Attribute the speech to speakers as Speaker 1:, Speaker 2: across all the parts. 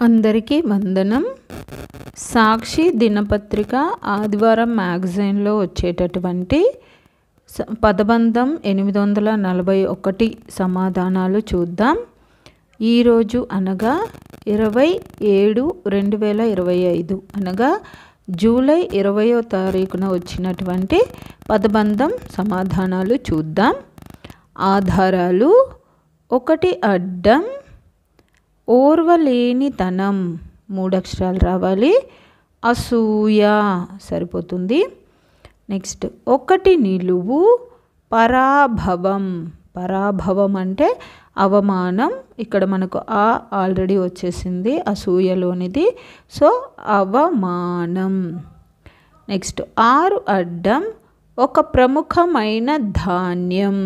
Speaker 1: అందరికీ వందనం. సాక్షి దినపత్రిక ఆదివారం మ్యాగజైన్లో వచ్చేటటువంటి పదబంధం 841 సమాధానాలు చూద్దాం. ఈరోజు అనగా 27/2025 అనగా జూలై 20వ తారీఖున వచ్చినటువంటి పదబంధం సమాధానాలు చూద్దాం. ఆధారాలు: 1 అడ్డం, ఓర్వలేనితనం 3 అక్షరాలు రావాలి. అసూయ సరిపోతుంది. నెక్స్ట్ 1 నిలువు, పరాభవం. పరాభవం అంటే అవమానం. ఇక్కడ మనకు ఆల్రెడీ వచ్చేసింది అసూయలోనిది, సో అవమానం. నెక్స్ట్ 6 అడ్డం, ఒక ప్రముఖమైన ధాన్యం.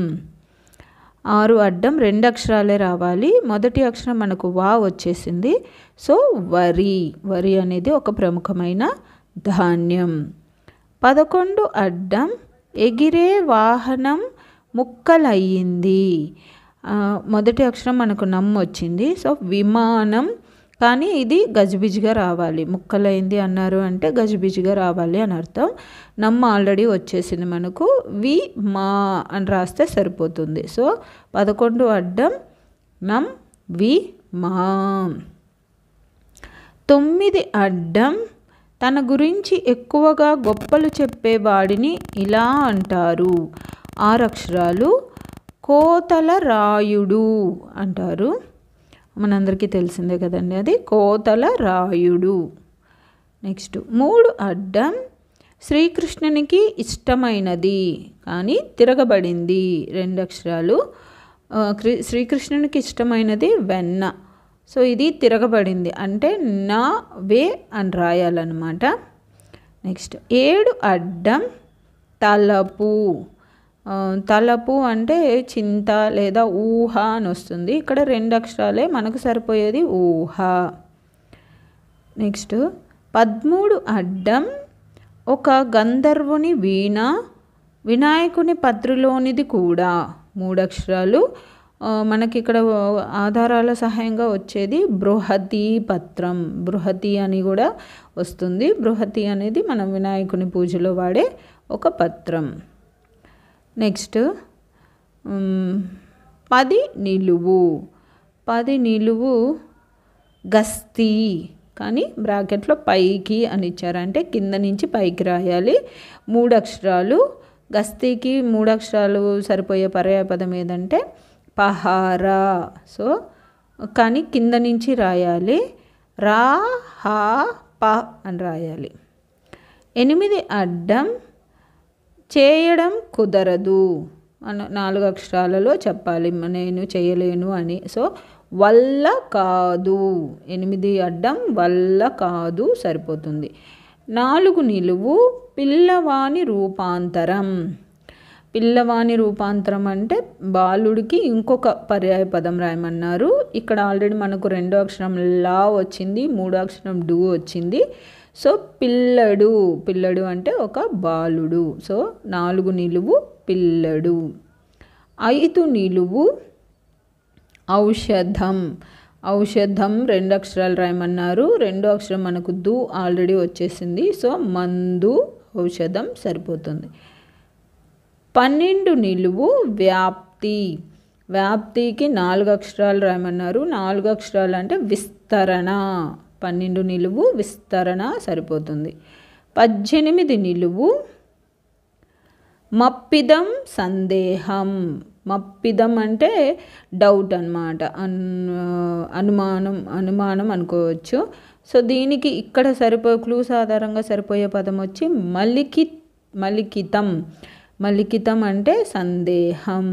Speaker 1: 6 అడ్డం 2 అక్షరాలే రావాలి. మొదటి అక్షరం మనకు వా వచ్చేసింది, సో వరి. వరి అనేది ఒక ప్రముఖమైన ధాన్యం. 11 అడ్డం, ఎగిరే వాహనం ముక్కలయ్యింది. మొదటి అక్షరం మనకు నమ్ము వచ్చింది, సో విమానం. కానీ ఇది గజిబిజిగా రావాలి. ముక్కలైంది అన్నారు అంటే గజిబిజిగా రావాలి అని అర్థం. నమ్మ ఆల్రెడీ వచ్చేసింది మనకు, వి మా అని రాస్తే సరిపోతుంది. సో 11 అడ్డం నమ్ వి మా. 9 అడ్డం, తన గురించి ఎక్కువగా గొప్పలు చెప్పేవాడిని ఇలా అంటారు. 6 అక్షరాలు. కోతల రాయుడు అంటారు. మనందరికీ తెలిసిందే కదండి, అది కోతల రాయుడు. నెక్స్ట్ 3 అడ్డం, శ్రీకృష్ణునికి ఇష్టమైనది కానీ తిరగబడింది. 2 అక్షరాలు. శ్రీకృష్ణునికి ఇష్టమైనది వెన్న, సో ఇది తిరగబడింది అంటే నా వే అని రాయాలన్నమాట. నెక్స్ట్ 7 అడ్డం, తలపు. తలపు అంటే చింత లేదా ఊహ అని వస్తుంది. ఇక్కడ 2 అక్షరాలే మనకు సరిపోయేది ఊహ. నెక్స్ట్ 13 అడ్డం, ఒక గంధర్వుని వీణ, వినాయకుని పత్రిలోనిది కూడా. 3 అక్షరాలు. మనకి ఇక్కడ ఆధారాల సహాయంగా వచ్చేది బృహతి పత్రం. బృహతి అని కూడా వస్తుంది. బృహతి అనేది మనం వినాయకుని పూజలో వాడే ఒక పత్రం. నెక్స్ట్ 10 నిలువు. 10 నిలువు గస్తీ, కానీ బ్రాకెట్లో పైకి అని ఇచ్చారంటే కింద నుంచి పైకి రాయాలి. 3 అక్షరాలు. గస్తీకి 3 అక్షరాలు సరిపోయే పర్యాయపదం ఏదంటే పహారా, సో కానీ కింద నుంచి రాయాలి. రా హా ప అని రాయాలి. 8 అడ్డం, చేయడం కుదరదు. 4 అక్షరాలలో చెప్పాలి నేను చేయలేను అని, సో వల్ల కాదు. 8 అడ్డం వల్ల కాదు సరిపోతుంది. 4 నిలువు, పిల్లవాని రూపాంతరం. పిల్లవాని రూపాంతరం అంటే బాలుడికి ఇంకొక పర్యాయ పదం రాయమన్నారు. ఇక్కడ ఆల్రెడీ మనకు 2 అక్షరం లా వచ్చింది, 3 అక్షరం డు వచ్చింది. సో పిల్లడు. పిల్లడు అంటే ఒక బాలుడు, సో 4 నిలువు పిల్లడు. 5 నిలువు ఔషధం. ఔషధం 2 అక్షరాలు రాయమన్నారు. 2 అక్షరం మనకు దు ఆల్రెడీ వచ్చేసింది, సో మందు ఔషధం సరిపోతుంది. 12 నిలువు వ్యాప్తి. వ్యాప్తికి 4 అక్షరాలు రాయమన్నారు. 4 అక్షరాలు అంటే విస్తరణ. 12 నిలువు విస్తరణ సరిపోతుంది. 18 నిలువు మప్పిదం సందేహం. మప్పిదం అంటే డౌట్ అన్నమాట, అనుమానం అనుకోవచ్చు. సో దీనికి ఇక్కడ క్లూస్ ఆధారంగా సరిపోయే పదం వచ్చి మలికితం. మలికితం అంటే సందేహం.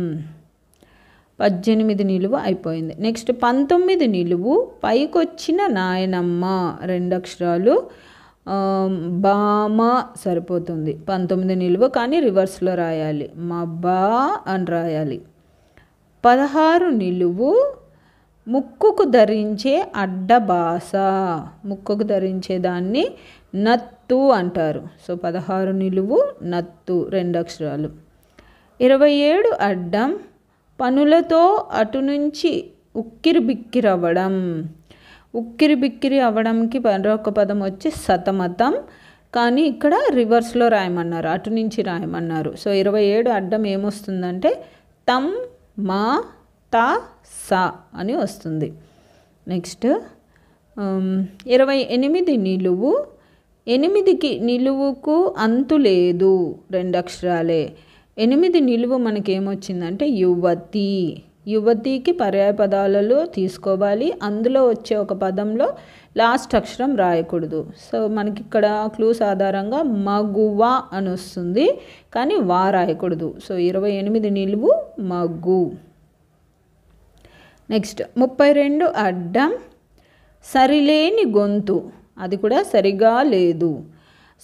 Speaker 1: 18 నిలువు అయిపోయింది. నెక్స్ట్ 19 నిలువు పైకొచ్చిన నాయనమ్మ. 2 అక్షరాలు. బామ సరిపోతుంది. 19 నిలువు కానీ రివర్స్లో రాయాలి, మా బా అని రాయాలి. 16 నిలువు ముక్కుకు ధరించే అడ్డబాస. ముక్కుకు ధరించే దాన్ని నత్తు అంటారు. సో 16 నిలువు నత్తు 2 అక్షరాలు. 27 అడ్డం, పనులతో అటు నుంచి ఉక్కిరిబిక్కిరవ్వడం. ఉక్కిరి బిక్కిరి అవ్వడానికి మరొక పదం వచ్చి సతమతం, కానీ ఇక్కడ రివర్స్లో రాయమన్నారు, అటు నుంచి రాయమన్నారు. సో 27 అడ్డం ఏమొస్తుందంటే తం మా త స అని వస్తుంది. నెక్స్ట్ 28 నిలువు, 8కి నిలువుకు అంతు లేదు, 2 అక్షరాలే. 8 నిలువు మనకేమొచ్చిందంటే యువతి. యువతికి పర్యాయ పదాలలో తీసుకోవాలి, అందులో వచ్చే ఒక పదంలో లాస్ట్ అక్షరం రాయకూడదు. సో మనకి ఇక్కడ క్లూస్ ఆధారంగా మగువ అని వస్తుంది, కానీ వా రాయకూడదు. సో 28 నిలువు మగ్గు. నెక్స్ట్ 32 అడ్డం సరిలేని గొంతు, అది కూడా సరిగా లేదు.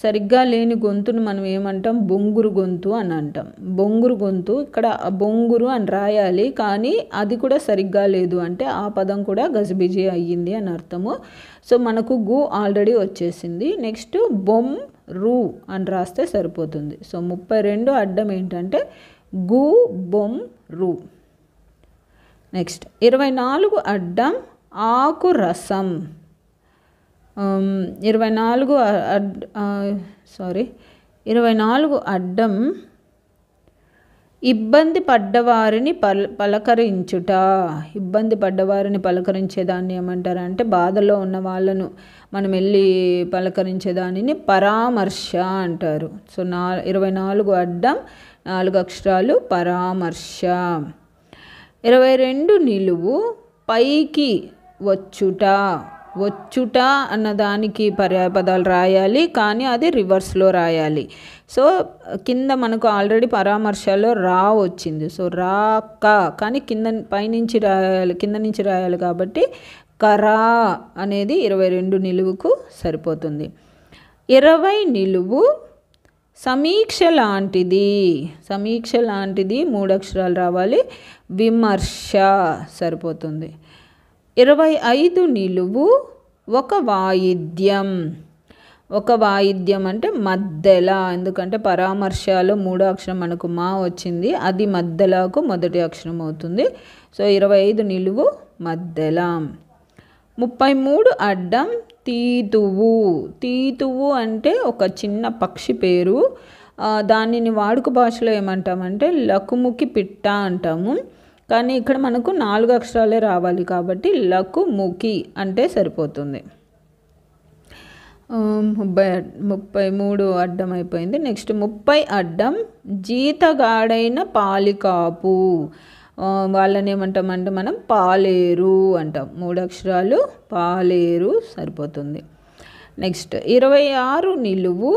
Speaker 1: సరిగ్గా లేని గొంతును మనం ఏమంటాం, బొంగురు గొంతు అని అంటాం. బొంగురు గొంతు, ఇక్కడ బొంగురు అని రాయాలి, కానీ అది కూడా సరిగ్గా లేదు అంటే ఆ పదం కూడా గజిబిజి అయ్యింది అని అర్థము. సో మనకు గు ఆల్రెడీ వచ్చేసింది. నెక్స్ట్ బొమ్ రు అని రాస్తే సరిపోతుంది. సో 32 అడ్డం ఏంటంటే గు బొమ్ రు. నెక్స్ట్ 24 అడ్డం ఆకు రసం. 24 అడ్డం ఇబ్బంది పడ్డవారిని పలకరించుట. ఇబ్బంది పడ్డవారిని పలకరించేదాన్ని ఏమంటారంటే బాధలో ఉన్న వాళ్ళను మనం వెళ్ళి పలకరించేదానిని పరామర్శ అంటారు. సో 24 అడ్డం 4 అక్షరాలు పరామర్శ. 22 నిలువు పైకి వచ్చుట. వచ్చుట అన్నదానికి పర్యాయపదాలు రాయాలి, కానీ అది రివర్స్లో రాయాలి. సో కింద మనకు ఆల్రెడీ పరామర్శలో రా వచ్చింది. సో రాక, కానీ పైనుంచి రాయాలి, కింద నుంచి రాయాలి కాబట్టి కరా అనేది 22 నిలువుకు సరిపోతుంది. 20 నిలువు సమీక్ష లాంటిది. సమీక్ష లాంటిది 3 అక్షరాలు రావాలి, విమర్శ సరిపోతుంది. 25 నిలువు ఒక వాయిద్యం. ఒక వాయిద్యం అంటే మద్దెల, ఎందుకంటే పరామర్శలో 3వ అక్షరం మనకు మా వచ్చింది, అది మద్దెలకు మొదటి అక్షరం అవుతుంది. సో 25 నిలువు మద్దెల. 33 అడ్డం తీతువు. తీతువు అంటే ఒక చిన్న పక్షి పేరు. దానిని వాడుక భాషలో ఏమంటామంటే లకుముకి పిట్ట అంటాము, కానీ ఇక్కడ మనకు 4 అక్షరాలే రావాలి కాబట్టి లకుముకి అంటే సరిపోతుంది. 33 అడ్డం అయిపోయింది. నెక్స్ట్ 30 అడ్డం జీతగాడైన పాలికాపు. వాళ్ళని ఏమంటామంటే మనం పాలేరు అంటాం. 3 అక్షరాలు పాలేరు సరిపోతుంది. నెక్స్ట్ 26 నిలువు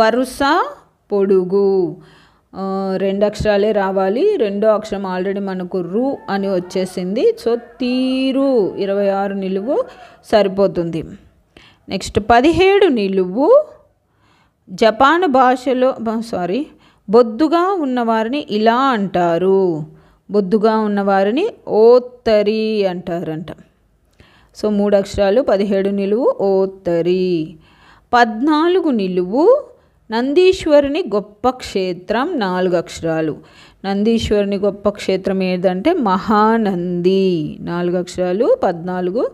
Speaker 1: వరుస పొడుగు. 2 అక్షరాలే రావాలి, 2వ అక్షరం ఆల్రెడీ మనకు రు అని వచ్చేసింది. సో తీరు 26 నిలువు సరిపోతుంది. నెక్స్ట్ 17 నిలువు జపాన్ భాషలో బొద్దుగా ఉన్నవారిని ఇలా అంటారు. బొద్దుగా ఉన్నవారిని ఓత్తరి అంటారంట. సో 3 అక్షరాలు 17 నిలువు ఓత్తరి. 14 నిలువు నందీశ్వరుని గొప్ప క్షేత్రం. 4 అక్షరాలు. నందీశ్వరుని గొప్ప క్షేత్రం ఏదంటే మహానంది. 4 అక్షరాలు 14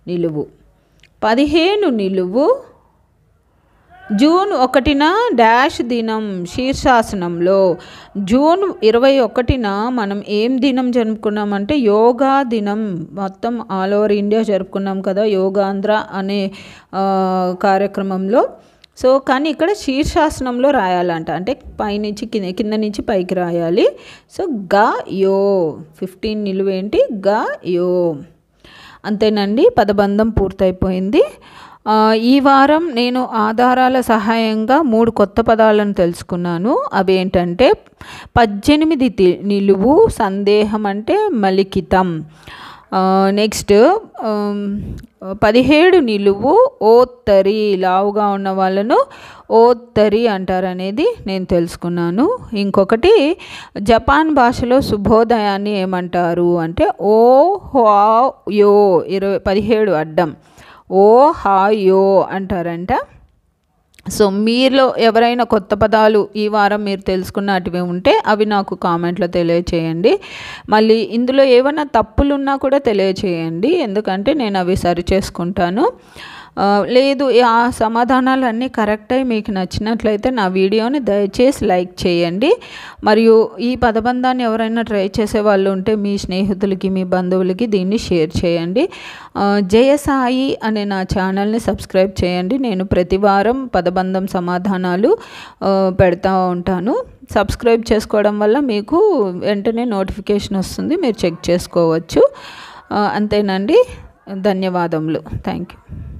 Speaker 1: నిలువు. 15 నిలువు జూన్ 1న డాష్ దినం. శీర్షాసనంలో జూన్ 21న మనం ఏం దినం జరుపుకున్నామంటే యోగా దినం. మొత్తం ఆల్ ఓవర్ ఇండియా జరుపుకున్నాం కదా యోగాంధ్ర అనే కార్యక్రమంలో. సో కానీ ఇక్కడ శీర్షాసనంలో రాయాలంట, అంటే పైనుంచి కింద నుంచి పైకి రాయాలి. సో గ యో 15 నిలువేంటి గ యో. అంతేనండి, పదబంధం పూర్తయిపోయింది. ఈ వారం నేను ఆధారాల సహాయంగా 3 కొత్త పదాలను తెలుసుకున్నాను. అవి ఏంటంటే 18 నిలువు సందేహం అంటే మలికితం. నెక్స్ట్ 17 నిలువు ఓత్తరి, లావుగా ఉన్న వాళ్ళను ఓత్తరి అంటారనేది నేను తెలుసుకున్నాను. ఇంకొకటి జపాన్ భాషలో శుభోదయాన్ని ఏమంటారు అంటే ఓ హా యో. 17 అడ్డం ఓ హా యో అంటారంట. సో మీలో ఎవరైనా కొత్త పదాలు ఈ వారం మీరు తెలుసుకున్నటివి ఉంటే అవి నాకు కామెంట్లో తెలియచేయండి. మళ్ళీ ఇందులో ఏమైనా తప్పులున్నా కూడా తెలియచేయండి, ఎందుకంటే నేను అవి సరి చేసుకుంటాను. లేదు ఆ సమాధానాలన్నీ కరెక్ట్ అయి మీకు నచ్చినట్లయితే నా వీడియోని దయచేసి లైక్ చేయండి. మరియు ఈ పదబంధాన్ని ఎవరైనా ట్రై చేసే వాళ్ళు ఉంటే మీ స్నేహితులకి మీ బంధువులకి దీన్ని షేర్ చేయండి. జయసాయి అనే నా ఛానల్ని సబ్స్క్రైబ్ చేయండి. నేను ప్రతి వారం పదబంధం సమాధానాలు పెడతా ఉంటాను. సబ్స్క్రైబ్ చేసుకోవడం వల్ల మీకు వెంటనే నోటిఫికేషన్ వస్తుంది, మీరు చెక్ చేసుకోవచ్చు. అంతేనండి. ధన్యవాదములు. Thank you.